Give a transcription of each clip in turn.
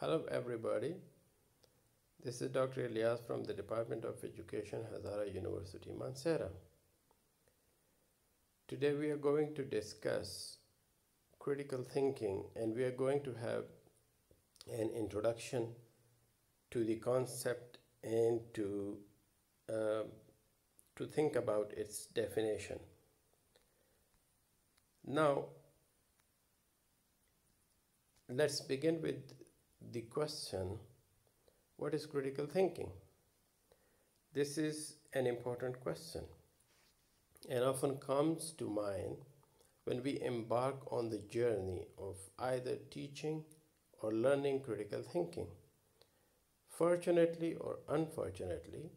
Hello everybody, this is Dr. Ilyas from the Department of Education, Hazara University, Mansehra. Today we are going to discuss critical thinking and we are going to have an introduction to the concept and to think about its definition. Now, let's begin with the question, what is critical thinking? This is an important question and often comes to mind when we embark on the journey of either teaching or learning critical thinking. Fortunately or unfortunately,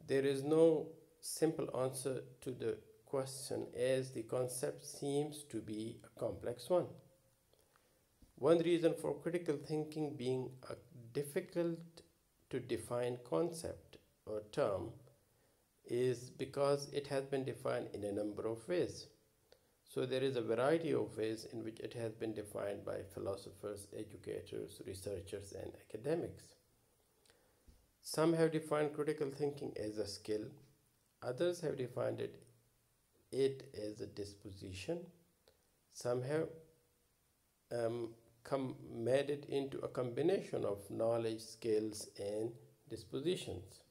there is no simple answer to the question as the concept seems to be a complex one. One reason for critical thinking being a difficult to define concept or term is because it has been defined in a number of ways. So there is a variety of ways in which it has been defined by philosophers, educators, researchers, and academics. Some have defined critical thinking as a skill, others have defined it as a disposition, some have made it into a combination of knowledge, skills, and dispositions.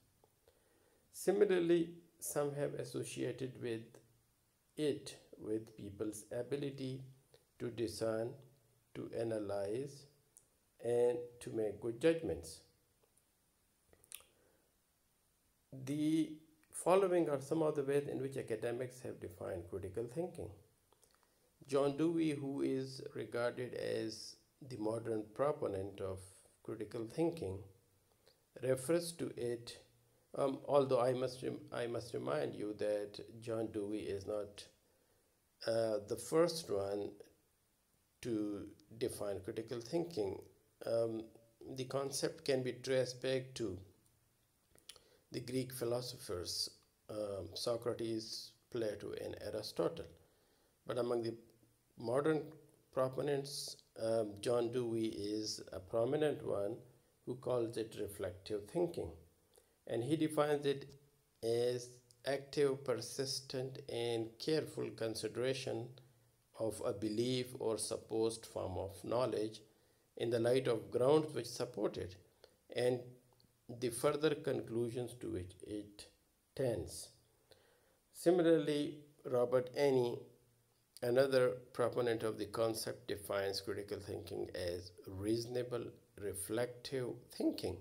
Similarly, some have associated it with people's ability to discern, to analyze, and to make good judgments. The following are some of the ways in which academics have defined critical thinking. John Dewey, who is regarded as the modern proponent of critical thinking, refers to it, although I must remind you that John Dewey is not the first one to define critical thinking. The concept can be traced back to the Greek philosophers, Socrates, Plato, and Aristotle. But among the modern proponents, John Dewey is a prominent one who calls it reflective thinking. And he defines it as active, persistent, and careful consideration of a belief or supposed form of knowledge in the light of grounds which support it and the further conclusions to which it tends. Similarly, Robert Anney, another proponent of the concept, defines critical thinking as reasonable reflective thinking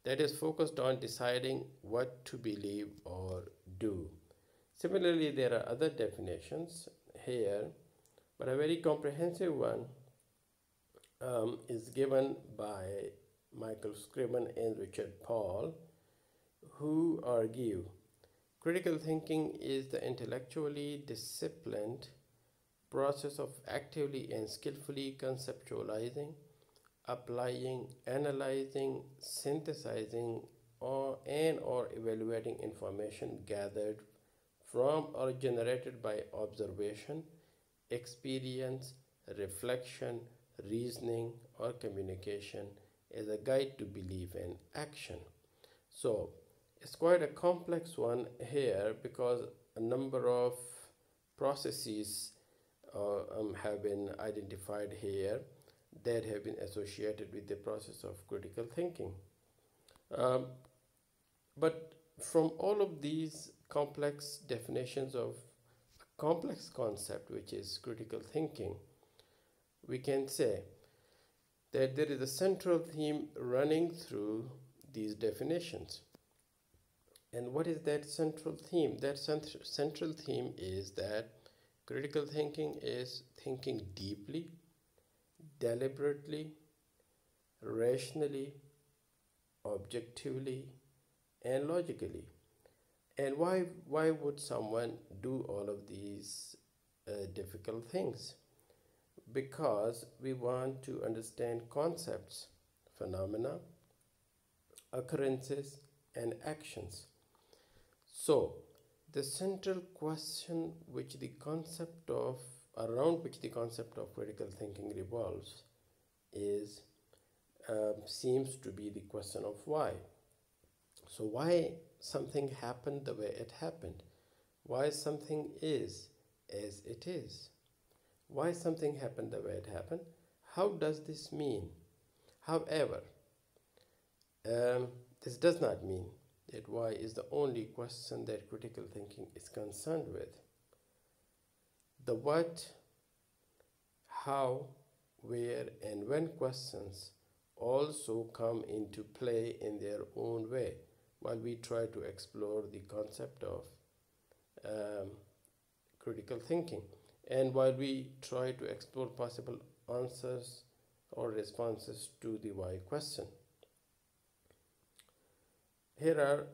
that is focused on deciding what to believe or do. Similarly, there are other definitions here, but a very comprehensive one is given by Michael Scriven and Richard Paul, who argue critical thinking is the intellectually disciplined process of actively and skillfully conceptualizing, applying, analyzing, synthesizing, or evaluating information gathered from or generated by observation, experience, reflection, reasoning, or communication as a guide to belief and action. So it's quite a complex one here because a number of processes have been identified here that have been associated with the process of critical thinking. But from all of these complex definitions of a complex concept, which is critical thinking, we can say that there is a central theme running through these definitions. And what is that central theme? That central theme is that critical thinking is thinking deeply, deliberately, rationally, objectively, and logically. And why would someone do all of these difficult things? Because we want to understand concepts, phenomena, occurrences, and actions. So, the central question around which the concept of critical thinking revolves is seems to be the question of why. So, why something happened the way it happened? Why something is as it is? Why something happened the way it happened? How does this mean? However, this does not mean that why is the only question that critical thinking is concerned with. The what, how, where, and when questions also come into play in their own way while we try to explore the concept of um, critical thinking, and while we try to explore possible answers or responses to the why question. Here are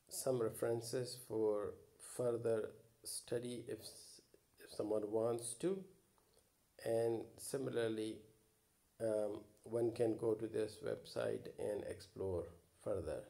some references for further study if someone wants to, and similarly, one can go to this website and explore further.